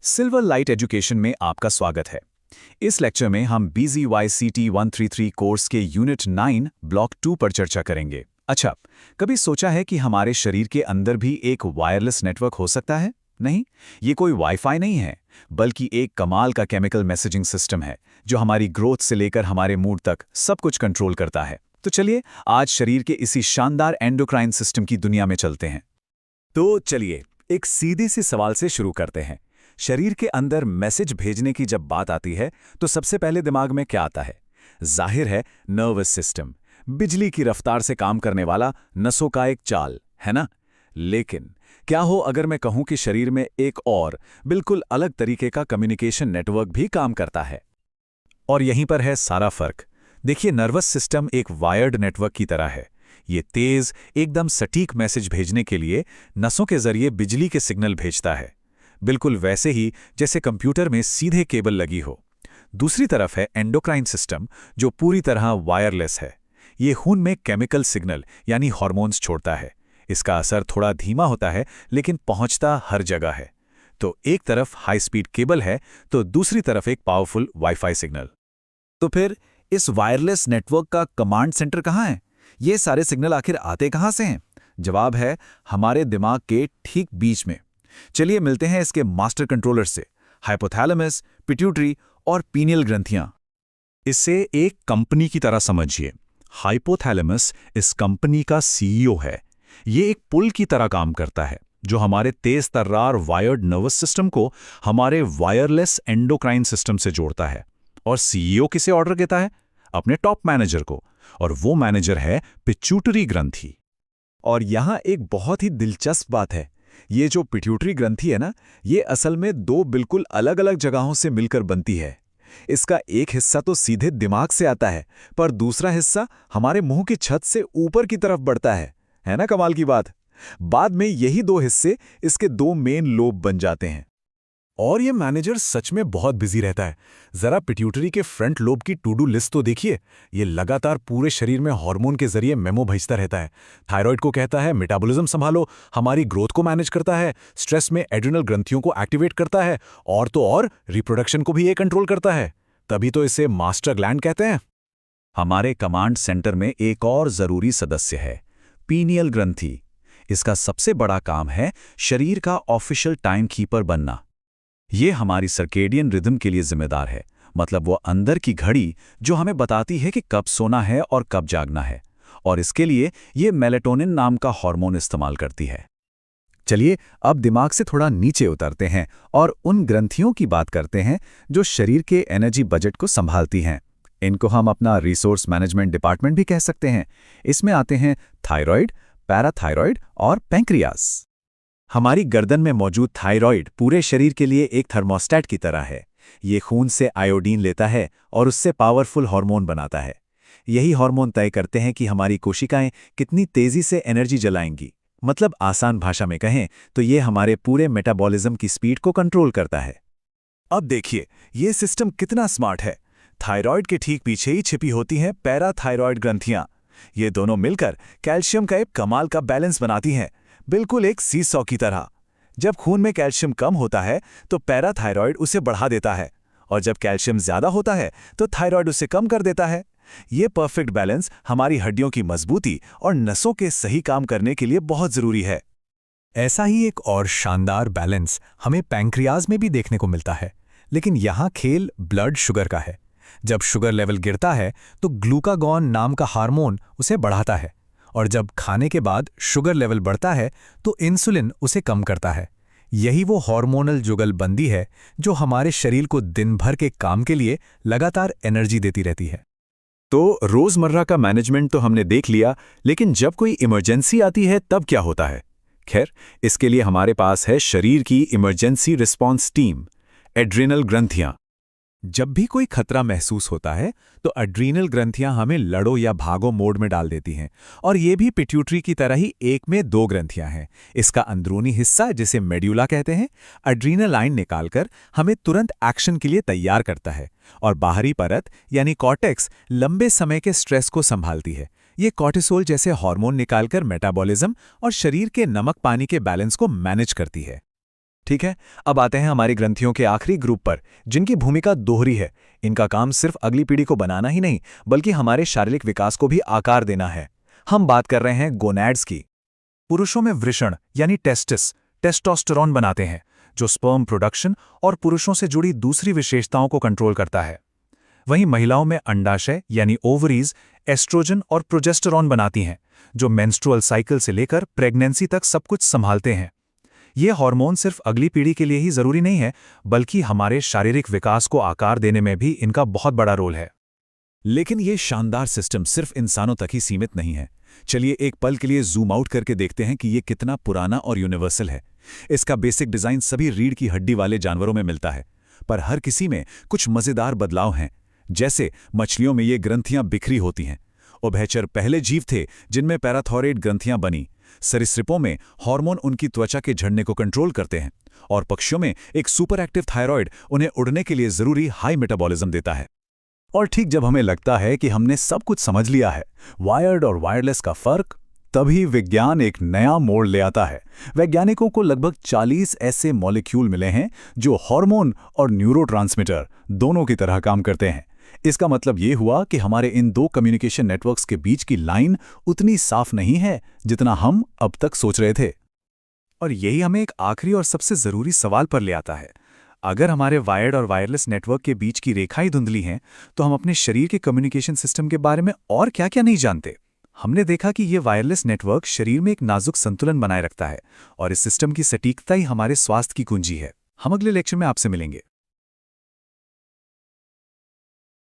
Silver light education में आपका स्वागत है। इस लेक्चर में हम BZYCT 133 कोर्स के यूनिट 9 ब्लॉक 2 पर चर्चा करेंगे। अच्छा, कभी सोचा है कि हमारे शरीर के अंदर भी एक वायरलेस नेटवर्क हो सकता है? नहीं, ये कोई वाईफाई नहीं है, बल्कि एक कमाल का केमिकल मैसेजिंग सिस्टम है जो हमारी ग्रोथ से लेकर हमारे मूड तक सब कुछ कंट्रोल करता है। तो चलिए आज शरीर के इसी शानदार एंडोक्राइन सिस्टम की दुनिया में चलते हैं। तो चलिए एक सीधे से सवाल से शुरू करते हैं। शरीर के अंदर मैसेज भेजने की जब बात आती है तो सबसे पहले दिमाग में क्या आता है? जाहिर है नर्वस सिस्टम, बिजली की रफ्तार से काम करने वाला नसों का एक जाल, है ना? लेकिन क्या हो अगर मैं कहूं कि शरीर में एक और बिल्कुल अलग तरीके का कम्युनिकेशन नेटवर्क भी काम करता है? और यहीं पर है सारा फर्क। देखिए, नर्वस सिस्टम एक वायर्ड नेटवर्क की तरह है। ये तेज, एकदम सटीक मैसेज भेजने के लिए नसों के जरिए बिजली के सिग्नल भेजता है, बिल्कुल वैसे ही जैसे कंप्यूटर में सीधे केबल लगी हो। दूसरी तरफ है एंडोक्राइन सिस्टम, जो पूरी तरह वायरलेस है। ये खून में केमिकल सिग्नल यानी हार्मोन्स छोड़ता है। इसका असर थोड़ा धीमा होता है, लेकिन पहुंचता हर जगह है। तो एक तरफ हाई स्पीड केबल है, तो दूसरी तरफ एक पावरफुल वाईफाई सिग्नल। तो फिर इस वायरलेस नेटवर्क का कमांड सेंटर कहाँ है? ये सारे सिग्नल आखिर आते कहाँ से हैं? जवाब है हमारे दिमाग के ठीक बीच में। चलिए मिलते हैं इसके मास्टर कंट्रोलर से, हाइपोथैलेमस, पिट्यूटरी और पीनियल ग्रंथियां। इसे एक कंपनी की तरह समझिए। हाइपोथैलेमस इस कंपनी का सीईओ है। ये एक पुल की तरह काम करता है जो हमारे तेज तर्रार वायर्ड नर्वस सिस्टम को हमारे वायरलेस एंडोक्राइन सिस्टम से जोड़ता है। और सीईओ किसे ऑर्डर देता है? अपने टॉप मैनेजर को, और वो मैनेजर है पिट्यूटरी ग्रंथि। और यहां एक बहुत ही दिलचस्प बात है। ये जो पिट्यूटरी ग्रंथि है ना, ये असल में दो बिल्कुल अलग अलग जगहों से मिलकर बनती है। इसका एक हिस्सा तो सीधे दिमाग से आता है, पर दूसरा हिस्सा हमारे मुंह की छत से ऊपर की तरफ बढ़ता है ना कमाल की बात। बाद में यही दो हिस्से इसके दो मेन लोब बन जाते हैं। और ये मैनेजर सच में बहुत बिजी रहता है। जरा पिट्यूटरी के फ्रंट लोब की टू डू लिस्ट तो देखिए। ये लगातार पूरे शरीर में हार्मोन के जरिए मेमो भेजता रहता है। थायराइड को कहता है मेटाबॉलिज्म संभालो, हमारी ग्रोथ को मैनेज करता है, स्ट्रेस में एड्रिनल ग्रंथियों को एक्टिवेट करता है, और तो और रिप्रोडक्शन को भी ये कंट्रोल करता है। तभी तो इसे मास्टर ग्लैंड कहते हैं। हमारे कमांड सेंटर में एक और जरूरी सदस्य है, पीनियल ग्रंथि। इसका सबसे बड़ा काम है शरीर का ऑफिशियल टाइम कीपर बनना। ये हमारी सर्केडियन रिदम के लिए जिम्मेदार है, मतलब वो अंदर की घड़ी जो हमें बताती है कि कब सोना है और कब जागना है। और इसके लिए ये मेलेटोनिन नाम का हार्मोन इस्तेमाल करती है। चलिए अब दिमाग से थोड़ा नीचे उतरते हैं और उन ग्रंथियों की बात करते हैं जो शरीर के एनर्जी बजट को संभालती हैं। इनको हम अपना रिसोर्स मैनेजमेंट डिपार्टमेंट भी कह सकते हैं। इसमें आते हैं थायराइड, पैराथायराइड और पैंक्रियास। हमारी गर्दन में मौजूद थायराइड पूरे शरीर के लिए एक थर्मोस्टेट की तरह है। ये खून से आयोडीन लेता है और उससे पावरफुल हार्मोन बनाता है। यही हार्मोन तय करते हैं कि हमारी कोशिकाएं कितनी तेजी से एनर्जी जलाएंगी। मतलब आसान भाषा में कहें तो ये हमारे पूरे मेटाबॉलिज्म की स्पीड को कंट्रोल करता है। अब देखिए ये सिस्टम कितना स्मार्ट है। थायराइड के ठीक पीछे ही छिपी होती हैं पैराथायराइड ग्रंथियां। ये दोनों मिलकर कैल्शियम का एक कमाल का बैलेंस बनाती हैं, बिल्कुल एक सीसॉ की तरह। जब खून में कैल्शियम कम होता है तो पैराथायराइड उसे बढ़ा देता है, और जब कैल्शियम ज्यादा होता है तो थायराइड उसे कम कर देता है। ये परफेक्ट बैलेंस हमारी हड्डियों की मजबूती और नसों के सही काम करने के लिए बहुत जरूरी है। ऐसा ही एक और शानदार बैलेंस हमें पैंक्रियाज में भी देखने को मिलता है, लेकिन यहाँ खेल ब्लड शुगर का है। जब शुगर लेवल गिरता है तो ग्लूकागॉन नाम का हार्मोन उसे बढ़ाता है, और जब खाने के बाद शुगर लेवल बढ़ता है तो इंसुलिन उसे कम करता है। यही वो हार्मोनल जुगलबंदी है जो हमारे शरीर को दिन भर के काम के लिए लगातार एनर्जी देती रहती है। तो रोजमर्रा का मैनेजमेंट तो हमने देख लिया, लेकिन जब कोई इमरजेंसी आती है तब क्या होता है? खैर, इसके लिए हमारे पास है शरीर की इमरजेंसी रिस्पॉन्स टीम, एड्रिनल ग्रंथियां। जब भी कोई खतरा महसूस होता है तो एड्रीनल ग्रंथियां हमें लड़ो या भागो मोड में डाल देती हैं। और ये भी पिट्यूटरी की तरह ही एक में दो ग्रंथियां हैं। इसका अंदरूनी हिस्सा, जिसे मेड्यूला कहते हैं, एड्रीनालाइन निकालकर हमें तुरंत एक्शन के लिए तैयार करता है, और बाहरी परत यानी कॉर्टेक्स लंबे समय के स्ट्रेस को संभालती है। ये कॉर्टिसोल जैसे हार्मोन निकालकर मेटाबॉलिज्म और शरीर के नमक पानी के बैलेंस को मैनेज करती है। ठीक है, अब आते हैं हमारी ग्रंथियों के आखिरी ग्रुप पर, जिनकी भूमिका दोहरी है। इनका काम सिर्फ अगली पीढ़ी को बनाना ही नहीं, बल्कि हमारे शारीरिक विकास को भी आकार देना है। हम बात कर रहे हैं गोनैड्स की। पुरुषों में वृषण यानी टेस्टोस्टेरोन बनाते हैं, जो स्पर्म प्रोडक्शन और पुरुषों से जुड़ी दूसरी विशेषताओं को कंट्रोल करता है। वहीं महिलाओं में अंडाशय यानी ओवरीज एस्ट्रोजन और प्रोजेस्टेरॉन बनाती हैं, जो मेंस्ट्रुअल साइकिल से लेकर प्रेगनेंसी तक सब कुछ संभालते हैं। ये हार्मोन सिर्फ अगली पीढ़ी के लिए ही जरूरी नहीं है, बल्कि हमारे शारीरिक विकास को आकार देने में भी इनका बहुत बड़ा रोल है। लेकिन ये शानदार सिस्टम सिर्फ इंसानों तक ही सीमित नहीं है। चलिए एक पल के लिए जूम आउट करके देखते हैं कि ये कितना पुराना और यूनिवर्सल है। इसका बेसिक डिजाइन सभी रीढ़ की हड्डी वाले जानवरों में मिलता है, पर हर किसी में कुछ मजेदार बदलाव हैं। जैसे मछलियों में ये ग्रंथियां बिखरी होती हैं। उभयचर पहले जीव थे जिनमें पैराथॉयरॉइड ग्रंथियां बनी। सरीसृपों में हार्मोन उनकी त्वचा के झड़ने को कंट्रोल करते हैं, और पक्षियों में एक सुपर एक्टिव थायराइड उन्हें उड़ने के लिए जरूरी हाई मेटाबॉलिज्म देता है। और ठीक जब हमें लगता है कि हमने सब कुछ समझ लिया है, वायर्ड और वायरलेस का फर्क, तभी विज्ञान एक नया मोड़ ले आता है। वैज्ञानिकों को लगभग 40 ऐसे मॉलिक्यूल मिले हैं जो हार्मोन और न्यूरोट्रांसमीटर दोनों की तरह काम करते हैं। इसका मतलब ये हुआ कि हमारे इन दो कम्युनिकेशन नेटवर्क्स के बीच की लाइन उतनी साफ नहीं है जितना हम अब तक सोच रहे थे। और यही हमें एक आखिरी और सबसे जरूरी सवाल पर ले आता है। अगर हमारे वायर्ड और वायरलेस नेटवर्क के बीच की रेखाएं धुंधली हैं, तो हम अपने शरीर के कम्युनिकेशन सिस्टम के बारे में और क्या-क्या नहीं जानते। हमने देखा कि ये वायरलेस नेटवर्क शरीर में एक नाजुक संतुलन बनाए रखता है, और इस सिस्टम की सटीकता ही हमारे स्वास्थ्य की कुंजी है। हम अगले लेक्चर में आपसे मिलेंगे।